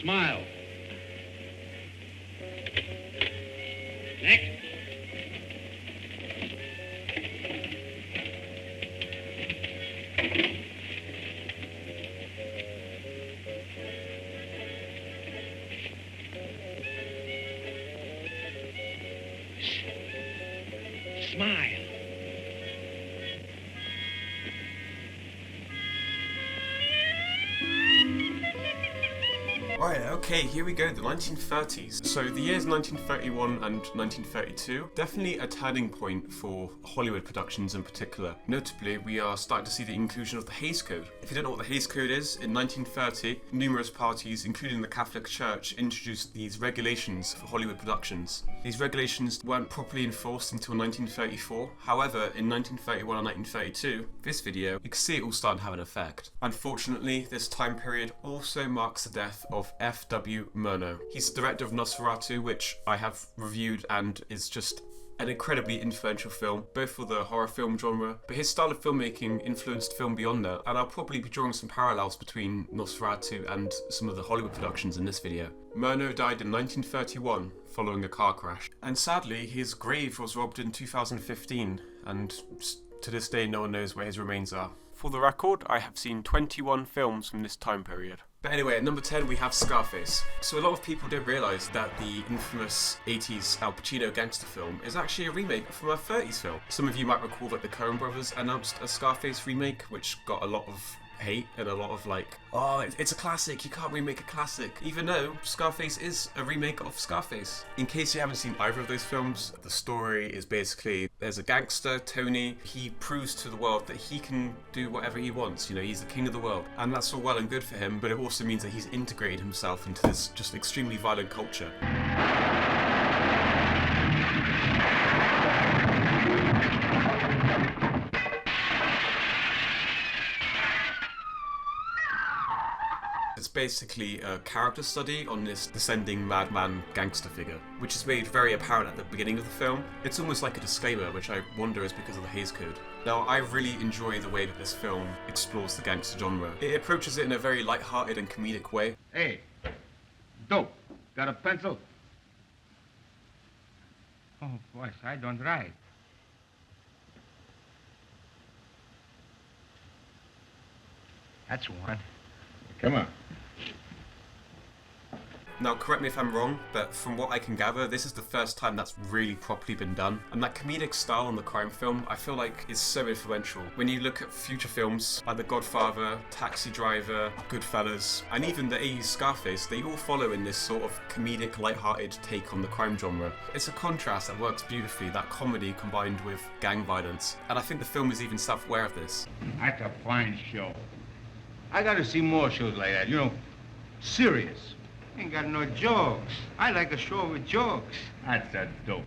Smile. Next. Smile. Right, okay, here we go, the 1930s. So the years 1931 and 1932, definitely a turning point for Hollywood productions in particular. Notably, we are starting to see the inclusion of the HAYS Code. If you don't know what the HAYS Code is, in 1930, numerous parties, including the Catholic Church, introduced these regulations for Hollywood productions. These regulations weren't properly enforced until 1934. However, in 1931 and 1932, this video, you can see it all starting to have an effect. Unfortunately, this time period also marks the death of F.W. Murnau. He's the director of Nosferatu, which I have reviewed and is just an incredibly influential film, both for the horror film genre, but his style of filmmaking influenced film beyond that, and I'll probably be drawing some parallels between Nosferatu and some of the Hollywood productions in this video. Murnau died in 1931 following a car crash, and sadly his grave was robbed in 2015, and to this day no one knows where his remains are. For the record, I have seen 21 films from this time period. But anyway, at number 10 we have Scarface. So a lot of people don't realise that the infamous 80s Al Pacino gangster film is actually a remake from a 30s film. Some of you might recall that the Coen brothers announced a Scarface remake, which got a lot of hate and a lot of like, oh, it's a classic, you can't remake a classic, even though Scarface is a remake of Scarface. In case you haven't seen either of those films, the story is basically there's a gangster, Tony. He proves to the world that he can do whatever he wants, you know, he's the king of the world, and that's all well and good for him, but it also means that he's integrated himself into this just extremely violent culture. It's basically a character study on this descending madman gangster figure, which is made very apparent at the beginning of the film. It's almost like a disclaimer, which I wonder is because of the HAYS Code. Now, I really enjoy the way that this film explores the gangster genre. It approaches it in a very light-hearted and comedic way. Hey, dope, got a pencil? Oh, boss, I don't write. That's one. Come on. Now, correct me if I'm wrong, but from what I can gather, this is the first time that's really properly been done. And that comedic style in the crime film, I feel like is so influential. When you look at future films like The Godfather, Taxi Driver, Goodfellas, and even the 80s Scarface, they all follow in this sort of comedic, light-hearted take on the crime genre. It's a contrast that works beautifully, that comedy combined with gang violence. And I think the film is even self-aware of this. That's a fine show. I gotta see more shows like that, you know, serious. Ain't got no jokes. I like a show with jokes. That's a dope.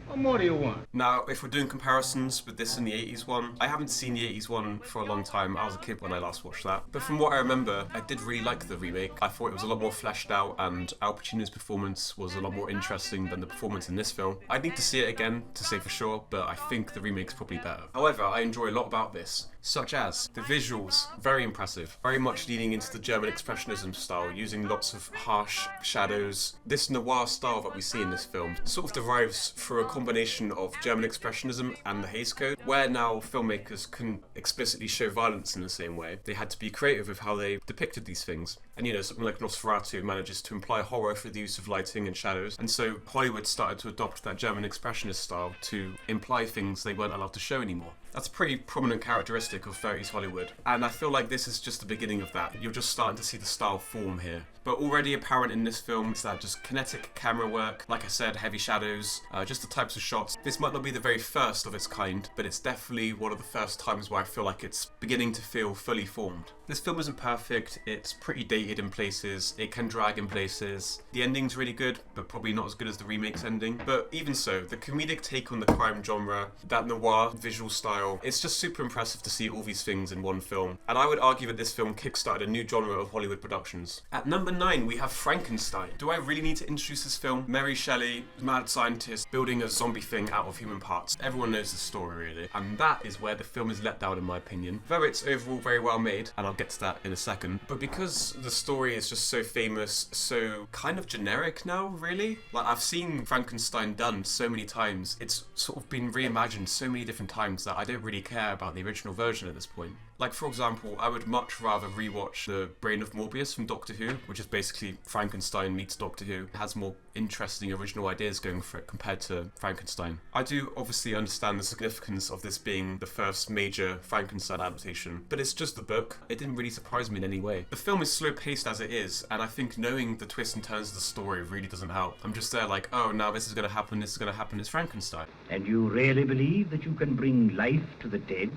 What more do you want? Now, if we're doing comparisons with this and the 80s one, I haven't seen the 80s one for a long time. I was a kid when I last watched that. But from what I remember, I did really like the remake. I thought it was a lot more fleshed out and Al Pacino's performance was a lot more interesting than the performance in this film. I'd need to see it again to say for sure, but I think the remake's probably better. However, I enjoy a lot about this, such as the visuals, very impressive, very much leaning into the German Expressionism style, using lots of harsh shadows. This noir style that we see in this film sort of derives through a combination of German Expressionism and the HAYS Code, where now filmmakers couldn't explicitly show violence in the same way. They had to be creative with how they depicted these things. And you know, something like Nosferatu manages to imply horror through the use of lighting and shadows, and so Hollywood started to adopt that German Expressionist style to imply things they weren't allowed to show anymore. That's a pretty prominent characteristic of 30s Hollywood, and I feel like this is just the beginning of that. You're just starting to see the style form here. But already apparent in this film is that just kinetic camera work, like I said, heavy shadows, just the types of shots. This might not be the very first of its kind, but it's definitely one of the first times where I feel like it's beginning to feel fully formed. This film isn't perfect, it's pretty dated in places, it can drag in places. The ending's really good, but probably not as good as the remake's ending. But even so, the comedic take on the crime genre, that noir visual style, style. It's just super impressive to see all these things in one film, and I would argue that this film kickstarted a new genre of Hollywood productions. At number 9, we have Frankenstein. Do I really need to introduce this film? Mary Shelley, mad scientist, building a zombie thing out of human parts. Everyone knows the story, really, and that is where the film is let down, in my opinion. Though it's overall very well made, and I'll get to that in a second, but because the story is just so famous, so kind of generic now, really. Like, I've seen Frankenstein done so many times. It's sort of been reimagined so many different times that I don't really care about the original version at this point. Like, for example, I would much rather rewatch The Brain of Morbius from Doctor Who, which is basically Frankenstein meets Doctor Who. It has more interesting original ideas going for it compared to Frankenstein. I do obviously understand the significance of this being the first major Frankenstein adaptation, but it's just the book. It didn't really surprise me in any way. The film is slow-paced as it is, and I think knowing the twists and turns of the story really doesn't help. I'm just there like, oh, now this is going to happen, this is going to happen, it's Frankenstein. And you really believe that you can bring life to the dead?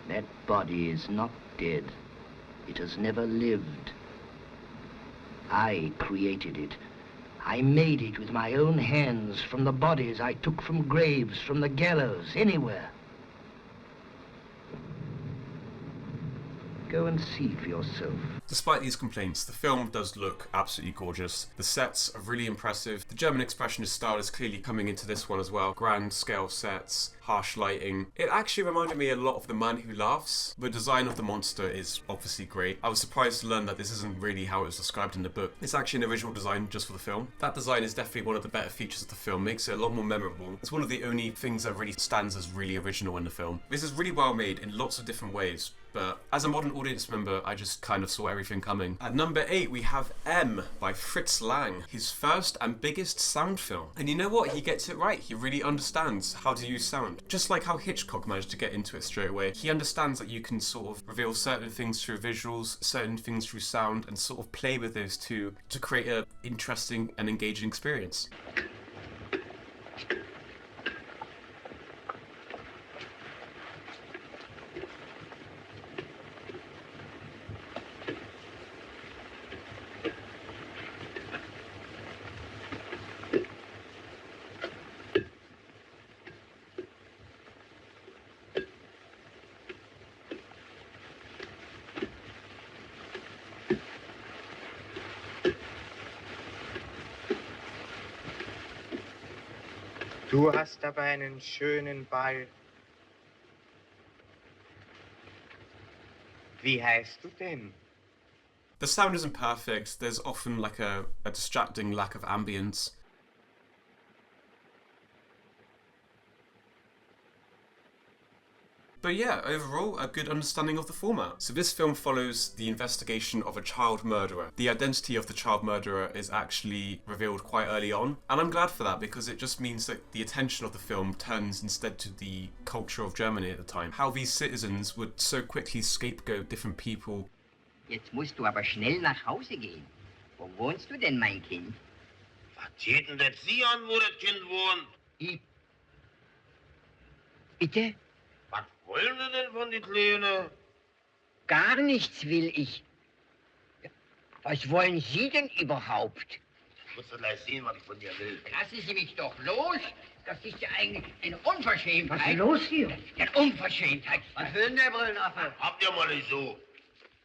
That body is not dead. It has never lived. I created it. I made it with my own hands from the bodies I took from graves, from the gallows, anywhere. Go and see for yourself. Despite these complaints, the film does look absolutely gorgeous. The sets are really impressive. The German expressionist style is clearly coming into this one as well. Grand scale sets, harsh lighting. It actually reminded me a lot of The Man Who Laughs. The design of the monster is obviously great. I was surprised to learn that this isn't really how it was described in the book. It's actually an original design just for the film. That design is definitely one of the better features of the film, makes it a lot more memorable. It's one of the only things that really stands as really original in the film. This is really well made in lots of different ways, but as a modern audience member, I just kind of saw everything coming. At number 8, we have M by Fritz Lang, his first and biggest sound film. And you know what? He gets it right. He really understands how to use sound. Just like how Hitchcock managed to get into it straight away. He understands that you can sort of reveal certain things through visuals, certain things through sound, and sort of play with those two to create an interesting and engaging experience. Du hast aber einen schönen Ball. Wie heißt du denn? The sound isn't perfect. There's often like a distracting lack of ambience. But yeah, overall, a good understanding of the format. So this film follows the investigation of a child murderer. The identity of the child murderer is actually revealed quite early on, and I'm glad for that because it just means that the attention of the film turns instead to the culture of Germany at the time. How these citizens would so quickly scapegoat different people. Jetzt musst du aber schnell nach Hause gehen. Wo wohnst du denn, mein Kind? Was geht denn das Sie an, wo das Kind wohnt? Ich... Bitte? Was wollen Sie denn von die Kleine? Gar nichts will ich. Was wollen Sie denn überhaupt? Ich muss doch gleich sehen, was ich von dir will. Lassen Sie mich doch los. Das ist ja eigentlich eine Unverschämtheit. Was ist los hier? Ja, eine Unverschämtheit. Was will denn der Brillenaffe? Habt ihr mal nicht so?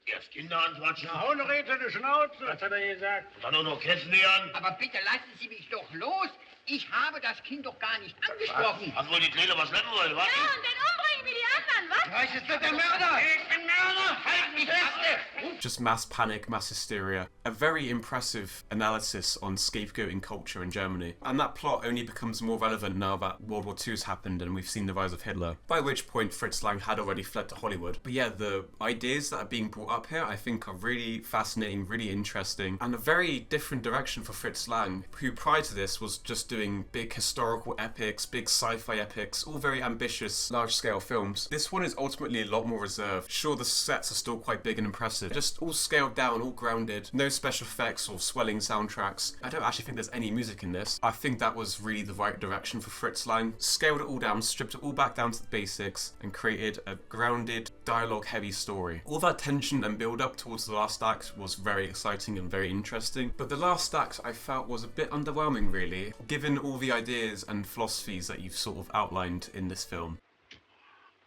Erst Kinder anquatschen. Hau noch jetzt eine Schnauze. Was hat er gesagt? Und dann auch noch kennenlernen. Aber bitte lassen Sie mich doch los. Ich habe das Kind doch gar nicht angesprochen. Hat wohl die Kleine was schleppen wollen, was? Ja, und dann umbringen wie die anderen, was? Was ist das der Mörder? Ich bin Mörder. Halt mich fest. Just mass panic, mass hysteria. A very impressive analysis on scapegoating culture in Germany. And that plot only becomes more relevant now that World War II has happened and we've seen the rise of Hitler. By which point Fritz Lang had already fled to Hollywood. But yeah, the ideas that are being brought up here I think are really fascinating, really interesting, and a very different direction for Fritz Lang, who prior to this was just doing big historical epics, big sci-fi epics, all very ambitious, large-scale films. This one is ultimately a lot more reserved. Sure, the sets are still quite big and impressive, just all scaled down, all grounded, no special effects or swelling soundtracks. I don't actually think there's any music in this. I think that was really the right direction for Fritz Lang. Scaled it all down, stripped it all back down to the basics, and created a grounded, dialogue-heavy story. All that tension and build-up towards the last act was very exciting and very interesting, but the last act I felt was a bit underwhelming, really, given all the ideas and philosophies that you've sort of outlined in this film.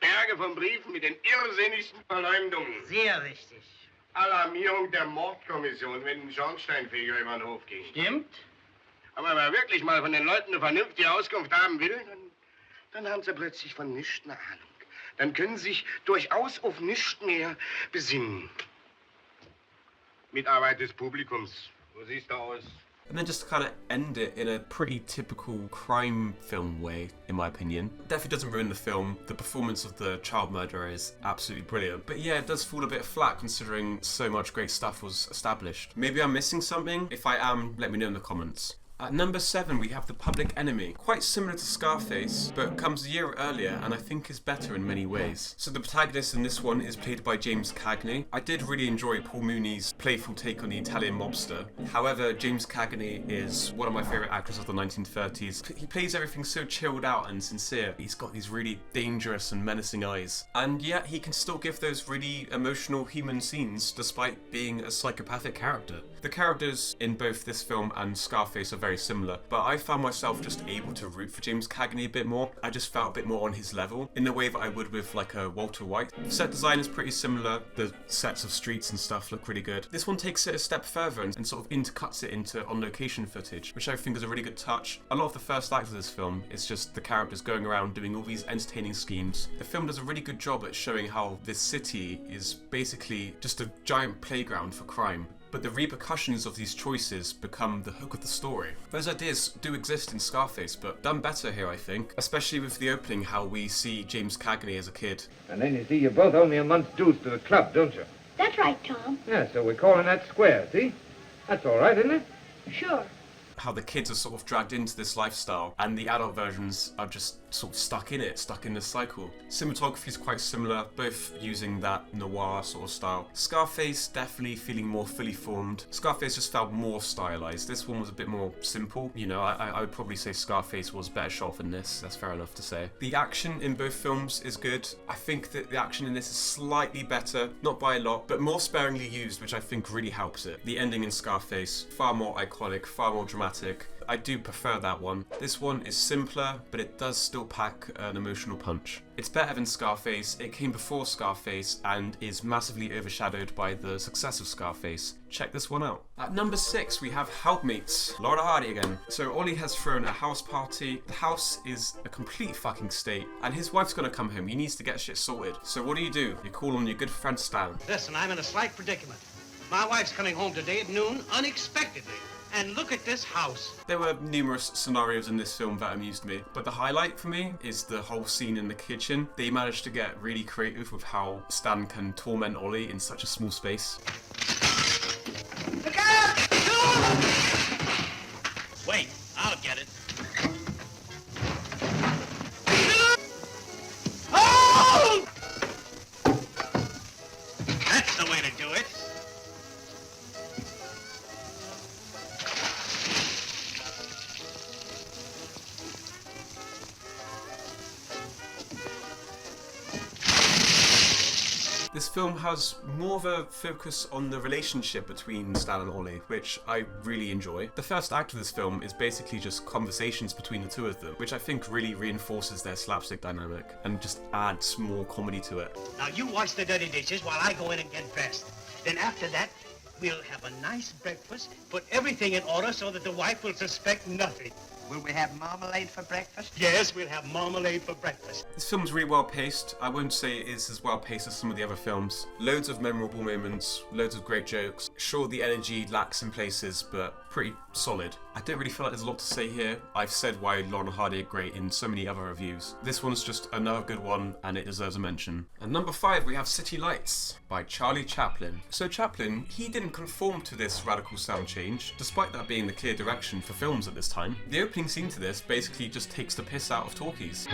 Berge von Briefen mit den irrsinnigsten Verleumdungen. Sehr richtig. Alarmierung der Mordkommission, wenn ein Schornsteinfeger über den Hof ging. Stimmt? Aber wenn man wirklich mal von den Leuten eine vernünftige Auskunft haben will, dann haben sie plötzlich von nichts eine Ahnung. Dann können sie sich durchaus auf nichts mehr besinnen. Mitarbeit des Publikums. So siehst du aus. And then just to kind of end it in a pretty typical crime film way, in my opinion. Definitely doesn't ruin the film. The performance of the child murderer is absolutely brilliant. But yeah, it does fall a bit flat considering so much great stuff was established. Maybe I'm missing something? If I am, let me know in the comments. At number 7, we have The Public Enemy. Quite similar to Scarface, but comes a year earlier and I think is better in many ways. So the protagonist in this one is played by James Cagney. I did really enjoy Paul Mooney's playful take on the Italian mobster. However, James Cagney is one of my favourite actors of the 1930s. He plays everything so chilled out and sincere. He's got these really dangerous and menacing eyes. And yet he can still give those really emotional human scenes despite being a psychopathic character. The characters in both this film and Scarface are very similar, but I found myself just able to root for James Cagney a bit more. I just felt a bit more on his level, in the way that I would with like a Walter White. The set design is pretty similar, the sets of streets and stuff look really good. This one takes it a step further and sort of intercuts it into on-location footage, which I think is a really good touch. A lot of the first act of this film is just the characters going around doing all these entertaining schemes. The film does a really good job at showing how this city is basically just a giant playground for crime. But the repercussions of these choices become the hook of the story. Those ideas do exist in Scarface, but done better here, I think. Especially with the opening, how we see James Cagney as a kid. And then you see you're both only a month's dues to the club, don't you? That's right, Tom. Yeah, so we're calling that square, see? That's all right, isn't it? Sure. How the kids are sort of dragged into this lifestyle and the adult versions are just sort of stuck in it, stuck in this cycle. Cinematography is quite similar, both using that noir sort of style. Scarface definitely feeling more fully formed. Scarface just felt more stylized. This one was a bit more simple. You know, I would probably say Scarface was better shot than this. That's fair enough to say. The action in both films is good. I think that the action in this is slightly better, not by a lot, but more sparingly used, which I think really helps it. The ending in Scarface, far more iconic, far more dramatic. I do prefer that one. This one is simpler, but it does still pack an emotional punch. It's better than Scarface, it came before Scarface, and is massively overshadowed by the success of Scarface. Check this one out. At number 6, we have Helpmates. Laura Hardy again. So Ollie has thrown a house party. The house is a complete fucking state, and his wife's gonna come home. He needs to get shit sorted. So what do? You call on your good friend Stan. Listen, I'm in a slight predicament. My wife's coming home today at noon, unexpectedly. And look at this house. There were numerous scenarios in this film that amused me, but the highlight for me is the whole scene in the kitchen. They managed to get really creative with how Stan can torment Ollie in such a small space. Look out! No! Wait, I'll get it. Oh! That's the way to do it. This film has more of a focus on the relationship between Stan and Ollie, which I really enjoy. The first act of this film is basically just conversations between the two of them, which I think really reinforces their slapstick dynamic and just adds more comedy to it. Now you wash the dirty dishes while I go in and get dressed. Then after that, we'll have a nice breakfast, put everything in order so that the wife will suspect nothing. Will we have marmalade for breakfast? Yes, we'll have marmalade for breakfast. This film's really well paced. I wouldn't say it is as well paced as some of the other films. Loads of memorable moments, loads of great jokes. Sure, the energy lacks in places, but pretty solid. I don't really feel like there's a lot to say here. I've said why Laura Hardy are great in so many other reviews. This one's just another good one, and it deserves a mention. And number 5, we have City Lights by Charlie Chaplin. So Chaplin, he didn't conform to this radical sound change, despite that being the clear direction for films at this time. The opening scene to this basically just takes the piss out of talkies.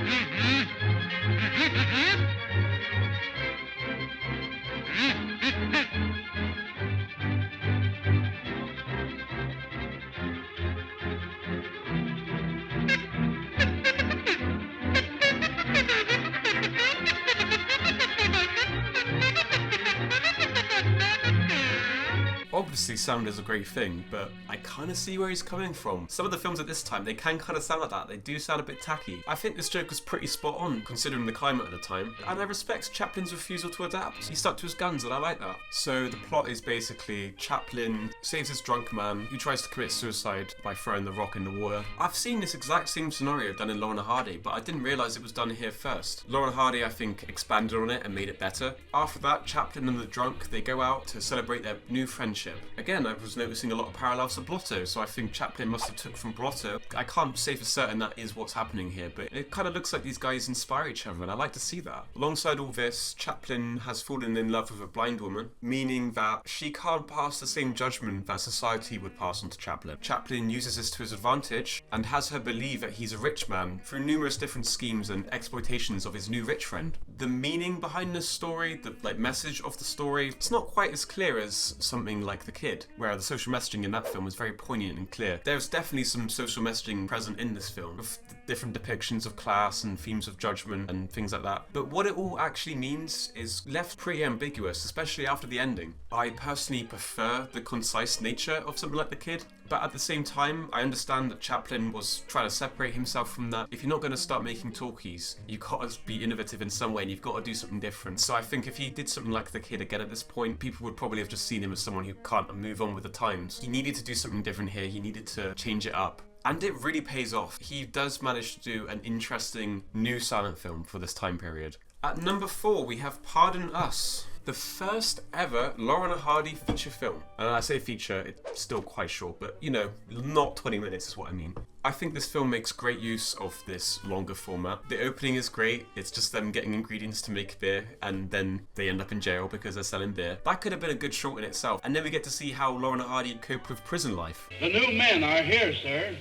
Obviously sound is a great thing, but I kind of see where he's coming from. Some of the films at this time, they can kind of sound like that. They do sound a bit tacky. I think this joke was pretty spot on, considering the climate at the time, and I respect Chaplin's refusal to adapt. He stuck to his guns, and I like that. So the plot is basically Chaplin saves his drunk man who tries to commit suicide by throwing the rock in the water. I've seen this exact same scenario done in Laurel and Hardy, but I didn't realise it was done here first. Laurel and Hardy, I think, expanded on it and made it better. After that, Chaplin and the drunk, they go out to celebrate their new friendship. Again, I was noticing a lot of parallels to Blotto, so I think Chaplin must have took from Blotto. I can't say for certain that is what's happening here, but it kind of looks like these guys inspire each other, and I like to see that. Alongside all this, Chaplin has fallen in love with a blind woman, meaning that she can't pass the same judgment that society would pass on to Chaplin. Chaplin uses this to his advantage and has her believe that he's a rich man through numerous different schemes and exploitations of his new rich friend. The meaning behind this story, the message of the story, it's not quite as clear as something like The Kid, where the social messaging in that film was very poignant and clear. There's definitely some social messaging present in this film, with different depictions of class and themes of judgment and things like that. But what it all actually means is left pretty ambiguous, especially after the ending. I personally prefer the concise nature of something like The Kid, but at the same time, I understand that Chaplin was trying to separate himself from that. If you're not going to start making talkies, you've got to be innovative in some way and you've got to do something different. So I think if he did something like The Kid again at this point, people would probably have just seen him as someone who can't move on with the times. He needed to do something different here, he needed to change it up. And it really pays off. He does manage to do an interesting new silent film for this time period. At number 4, we have Pardon Us, the first ever Laurel and Hardy feature film. And when I say feature, it's still quite short, but you know, not 20 minutes is what I mean. I think this film makes great use of this longer format. The opening is great, it's just them getting ingredients to make beer, and then they end up in jail because they're selling beer. That could have been a good short in itself. And then we get to see how Laurel and Hardy cope with prison life. The new men are here, sir.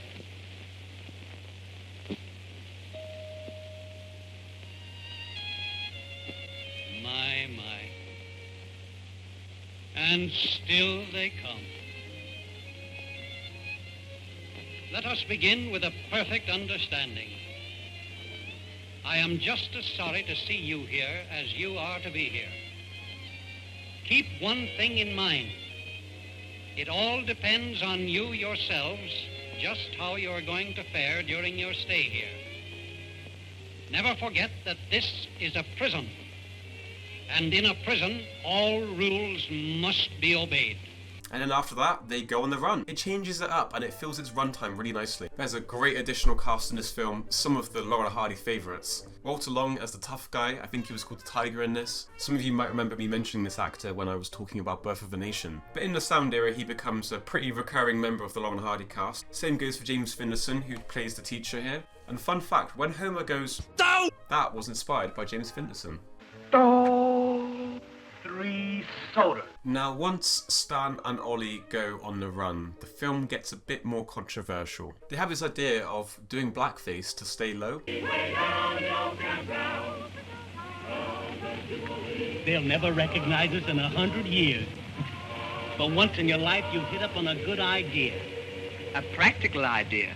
My. And still they come. Let us begin with a perfect understanding. I am just as sorry to see you here as you are to be here. Keep one thing in mind. It all depends on you yourselves, just how you're going to fare during your stay here. Never forget that this is a prison. And in a prison, all rules must be obeyed. And then after that, they go on the run. It changes it up and it fills its runtime really nicely. There's a great additional cast in this film, some of the Laurel and Hardy favourites. Walter Long as the tough guy, I think he was called the Tiger in this. Some of you might remember me mentioning this actor when I was talking about Birth of a Nation. But in the sound era, he becomes a pretty recurring member of the Laurel and Hardy cast. Same goes for James Finlayson, who plays the teacher here. And fun fact, when Homer goes, "Down!" that was inspired by James Finlayson. 3 sodas. Now, once Stan and Ollie go on the run, the film gets a bit more controversial. They have this idea of doing blackface to stay low. They'll never recognize us in 100 years. But once in your life, you've hit up on a good idea. A practical idea.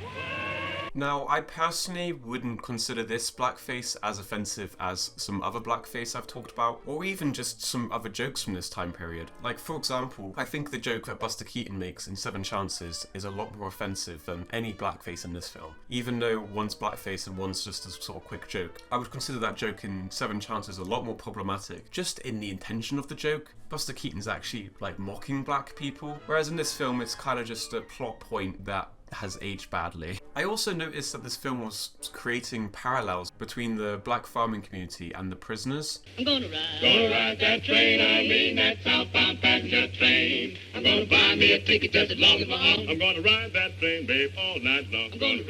Now, I personally wouldn't consider this blackface as offensive as some other blackface I've talked about, or even just some other jokes from this time period. Like, for example, I think the joke that Buster Keaton makes in 7 Chances is a lot more offensive than any blackface in this film. Even though one's blackface and one's just a sort of quick joke, I would consider that joke in 7 Chances a lot more problematic, just in the intention of the joke. Buster Keaton's actually, like, mocking black people, whereas in this film it's kind of just a plot point that has aged badly. I also noticed that this film was creating parallels between the black farming community and the prisoners. I'm gonna ride that train, I mean that southbound passenger train. I'm gonna buy me a ticket just as long as my arm. I'm gonna ride that train, babe, all night long. I'm gonna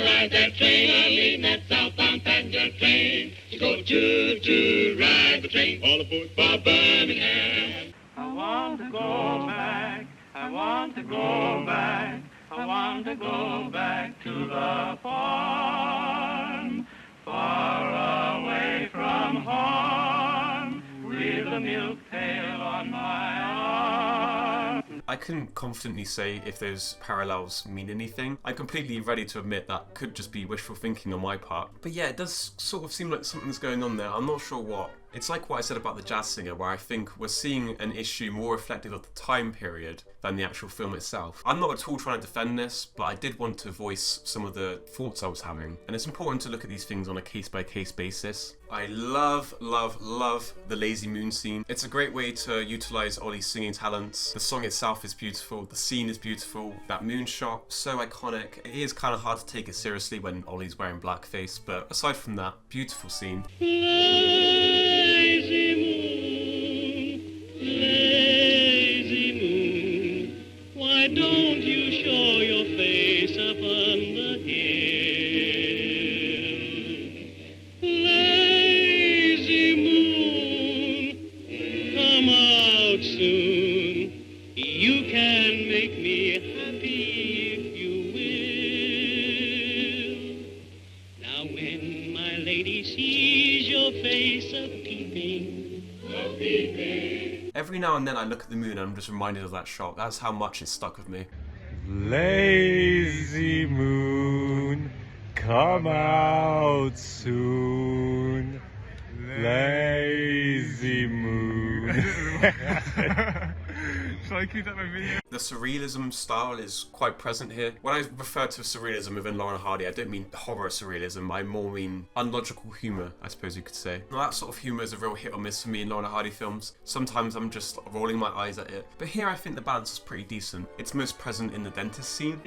ride that train, I mean that southbound passenger train. You go choo-choo, ride the train, all aboard for Birmingham. I want to go back, I want to go back. I want to go back to the farm, far away from home, with a milk pail on my arm. I couldn't confidently say if those parallels mean anything. I'm completely ready to admit that could just be wishful thinking on my part. But yeah, it does sort of seem like something's going on there. I'm not sure what. It's like what I said about The Jazz Singer, where I think we're seeing an issue more reflective of the time period than the actual film itself. I'm not at all trying to defend this, but I did want to voice some of the thoughts I was having. And it's important to look at these things on a case-by-case basis. I love, love, love the Lazy Moon scene. It's a great way to utilize Ollie's singing talents. The song itself is beautiful, the scene is beautiful, that moon shot, so iconic. It is kind of hard to take it seriously when Ollie's wearing blackface, but aside from that, beautiful scene. Lazy moon, lazy moon, why don't you show your face upon the hill? Lazy moon, come out soon. You can make me happy if you will. Now when my lady sees your face a-peeping. Every now and then I look at the moon and I'm just reminded of that shot. That's how much it stuck with me. Lazy moon, come out soon. Lazy moon. Shall I keep that my video? The surrealism style is quite present here. When I refer to surrealism within Laurel and Hardy, I don't mean horror surrealism, I more mean unlogical humour, I suppose you could say. Now, that sort of humour is a real hit or miss for me in Laurel and Hardy films. Sometimes I'm just rolling my eyes at it. But here I think the balance is pretty decent. It's most present in the dentist scene.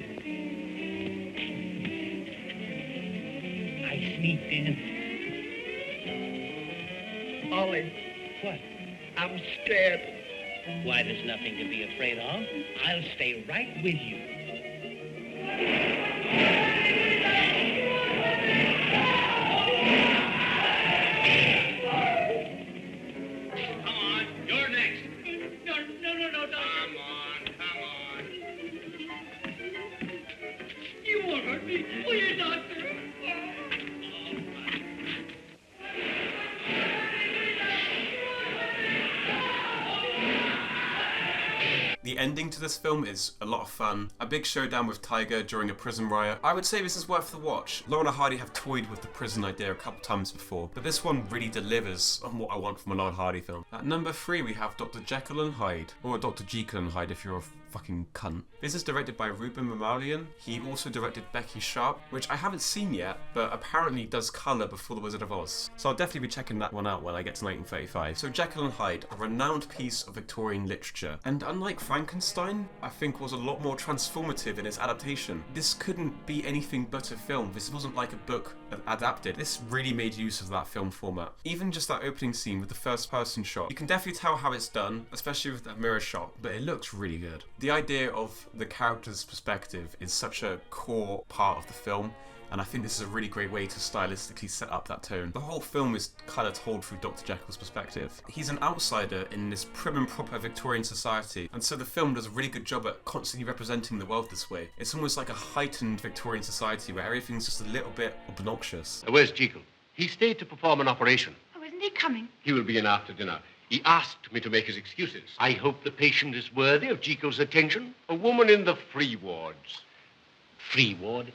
I sneaked in. Ollie, what? I'm scared. Why, there's nothing to be afraid of. I'll stay right with you. Come on, you're next. No. Come on. You won't hurt me, will you, Doctor? The ending to this film is a lot of fun. A big showdown with Tiger during a prison riot. I would say this is worth the watch. Laurel and Hardy have toyed with the prison idea a couple times before, but this one really delivers on what I want from a Laurel and Hardy film. At number 3 we have Dr. Jekyll and Hyde, or Dr. Jekyll and Hyde if you're a fucking cunt. This is directed by Ruben Mamoulian. He also directed Becky Sharp, which I haven't seen yet, but apparently does colour before The Wizard of Oz. So I'll definitely be checking that one out when I get to 1935. So Jekyll and Hyde, a renowned piece of Victorian literature, and unlike Frankenstein, I think was a lot more transformative in its adaptation. This couldn't be anything but a film. This wasn't like a book adapted. This really made use of that film format. Even just that opening scene with the first person shot, you can definitely tell how it's done, especially with that mirror shot, but it looks really good. The idea of the character's perspective is such a core part of the film, and I think this is a really great way to stylistically set up that tone. The whole film is kind of told through Dr. Jekyll's perspective. He's an outsider in this prim and proper Victorian society, and so the film does a really good job at constantly representing the world this way. It's almost like a heightened Victorian society where everything's just a little bit obnoxious. Where's Jekyll? He stayed to perform an operation. Oh, isn't he coming? He will be in after dinner. He asked me to make his excuses. I hope the patient is worthy of Jekyll's attention. A woman in the free wards. Free ward?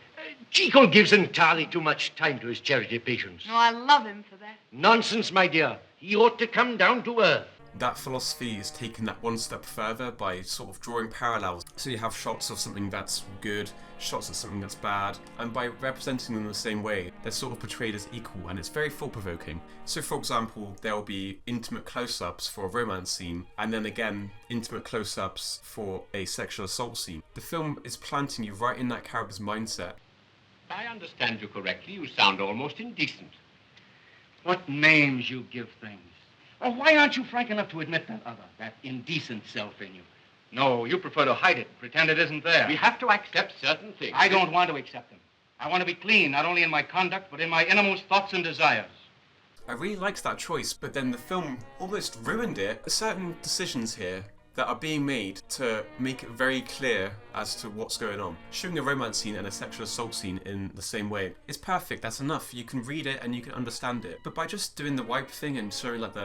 Jekyll gives entirely too much time to his charity patients. No, I love him for that. Nonsense, my dear. He ought to come down to earth. That philosophy is taken that one step further by sort of drawing parallels. So you have shots of something that's good, shots of something that's bad, and by representing them the same way, they're sort of portrayed as equal, and it's very thought-provoking. So for example, there will be intimate close-ups for a romance scene, and then again, intimate close-ups for a sexual assault scene. The film is planting you right in that character's mindset. If I understand you correctly, you sound almost indecent. What names you give things. Oh, why aren't you frank enough to admit that other, that indecent self in you? No, you prefer to hide it, pretend it isn't there. We have to accept certain things. I don't want to accept them. I want to be clean, not only in my conduct, but in my innermost thoughts and desires. I really liked that choice, but then the film almost ruined it. Certain decisions here that are being made to make it very clear as to what's going on. Showing a romance scene and a sexual assault scene in the same way is perfect, that's enough. You can read it and you can understand it. But by just doing the wipe thing and showing like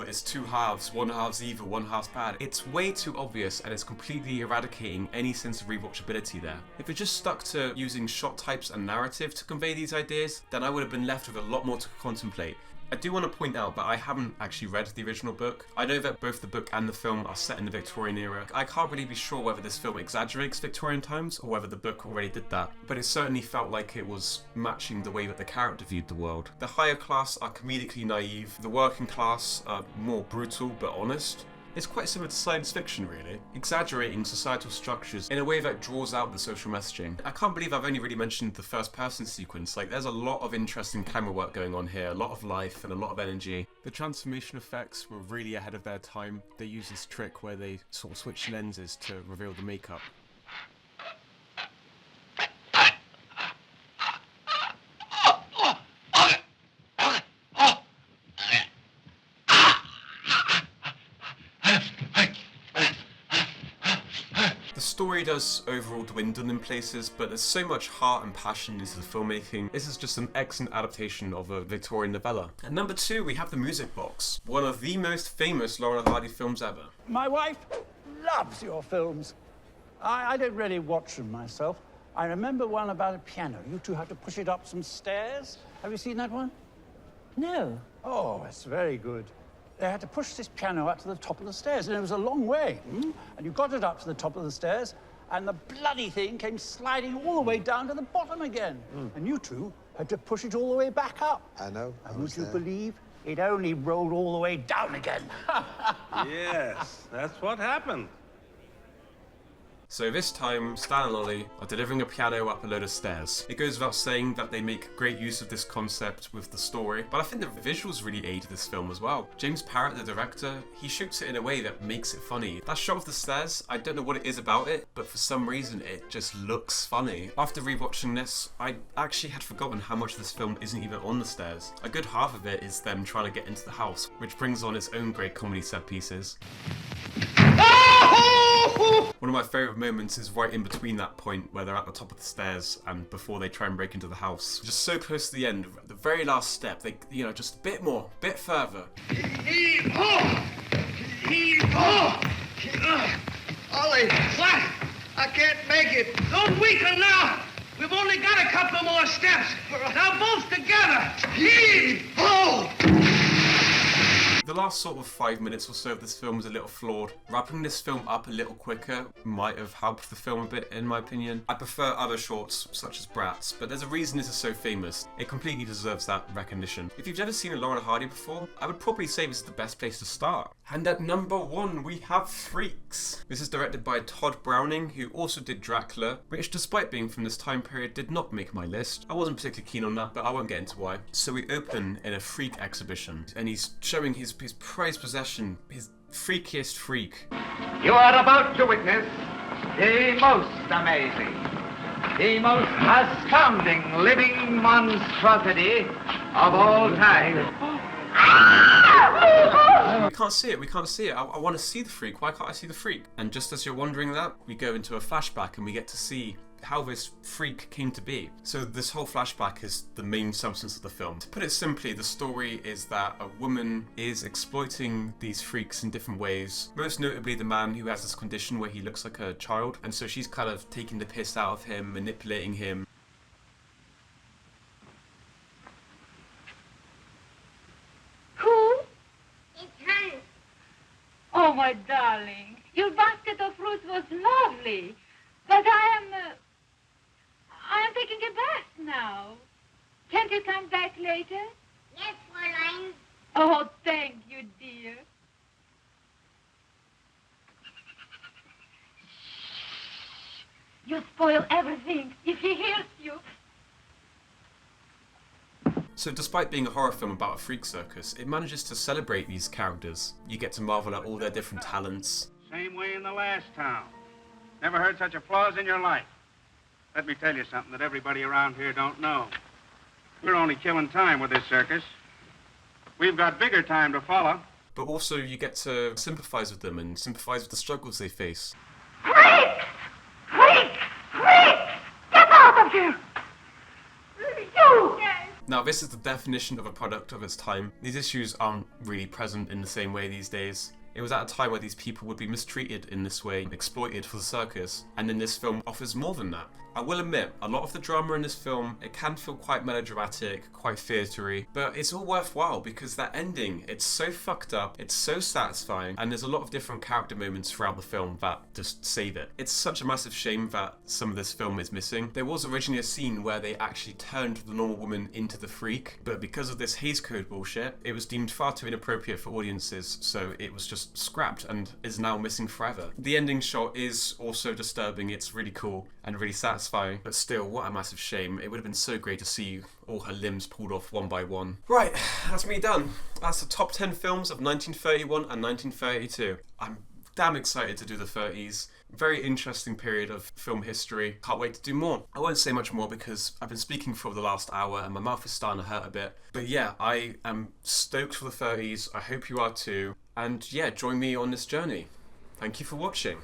it's two halves, one half's evil, one half's bad, it's way too obvious and it's completely eradicating any sense of rewatchability there. If it just stuck to using shot types and narrative to convey these ideas, then I would have been left with a lot more to contemplate. I do want to point out that I haven't actually read the original book. I know that both the book and the film are set in the Victorian era. I can't really be sure whether this film exaggerates Victorian times or whether the book already did that, but it certainly felt like it was matching the way that the character viewed the world. The higher class are comedically naive, the working class are more brutal but honest. It's quite similar to science fiction, really, exaggerating societal structures in a way that draws out the social messaging. I can't believe I've only really mentioned the first person sequence. Like, there's a lot of interesting camera work going on here, a lot of life and a lot of energy. The transformation effects were really ahead of their time. They use this trick where they sort of switch lenses to reveal the makeup. The story does overall dwindle in places, but there's so much heart and passion into the filmmaking. This is just an excellent adaptation of a Victorian novella. At number 2, we have The Music Box, one of the most famous Laurel and Hardy films ever. My wife loves your films. I don't really watch them myself. I remember one about a piano. You two had to push it up some stairs. Have you seen that one? No. Oh, it's very good. They had to push this piano up to the top of the stairs, and it was a long way. And you got it up to the top of the stairs, and the bloody thing came sliding all the way down to the bottom again. And you two had to push it all the way back up. I know. And would you believe it only rolled all the way down again? Yes, that's what happened. So this time, Stan and Ollie are delivering a piano up a load of stairs. It goes without saying that they make great use of this concept with the story, but I think the visuals really aid this film as well. James Parrott, the director, he shoots it in a way that makes it funny. That shot of the stairs, I don't know what it is about it, but for some reason it just looks funny. After rewatching this, I actually had forgotten how much this film isn't even on the stairs. A good half of it is them trying to get into the house, which brings on its own great comedy set pieces. One of my favourite moments is right in between that point where they're at the top of the stairs and before they try and break into the house. Just so close to the end, the very last step, they, just a bit more, bit further. Ollie, what? I can't make it. Don't weaken now. We've only got a couple more steps. Now both together. Heave-ho! The last sort of 5 minutes or so of this film is a little flawed. Wrapping this film up a little quicker might have helped the film a bit, in my opinion. I prefer other shorts, such as Bratz, but there's a reason this is so famous. It completely deserves that recognition. If you've never seen a Laurel and Hardy before, I would probably say this is the best place to start. And at number 1, we have Freaks. This is directed by Todd Browning, who also did Dracula, which despite being from this time period, did not make my list. I wasn't particularly keen on that, but I won't get into why. So we open in a freak exhibition, and he's showing his prized possession, his freakiest freak. You are about to witness the most amazing, the most astounding living monstrosity of all time. We can't see it. I want to see the freak. Why can't I see the freak? And just as you're wondering that, we go into a flashback and we get to see how this freak came to be. So this whole flashback is the main substance of the film. To put it simply, the story is that a woman is exploiting these freaks in different ways. Most notably the man who has this condition where he looks like a child, and so she's kind of taking the piss out of him, manipulating him. Who? It's Hans. Oh, my darling. Your basket of fruits was lovely. But I am taking a bath now. Can't you come back later? Yes, Fräulein. Oh, thank you, dear. You spoil everything if he hears you. So despite being a horror film about a freak circus, it manages to celebrate these characters. You get to marvel at all their different talents. Same way in the last town. Never heard such applause in your life. Let me tell you something that everybody around here don't know. We're only killing time with this circus. We've got bigger time to follow. But also you get to sympathize with them and sympathize with the struggles they face. Freaks! Freaks! Freaks! Get out of here! You! Now this is the definition of a product of its time. These issues aren't really present in the same way these days. It was at a time where these people would be mistreated in this way, exploited for the circus, and then this film offers more than that. I will admit, a lot of the drama in this film, it can feel quite melodramatic, quite theatre-y, but it's all worthwhile because that ending, it's so fucked up, it's so satisfying, and there's a lot of different character moments throughout the film that just save it. It's such a massive shame that some of this film is missing. There was originally a scene where they actually turned the normal woman into the freak, but because of this Hays Code bullshit, it was deemed far too inappropriate for audiences, so it was just scrapped and is now missing forever. The ending shot is also disturbing, it's really cool and really satisfying, but still, what a massive shame. It would have been so great to see all her limbs pulled off one by one. Right, that's me done. That's the top 10 films of 1931 and 1932. I'm damn excited to do the 30s. Very interesting period of film history. Can't wait to do more. I won't say much more because I've been speaking for the last hour and my mouth is starting to hurt a bit. But yeah, I am stoked for the 30s. I hope you are too. And yeah, join me on this journey. Thank you for watching.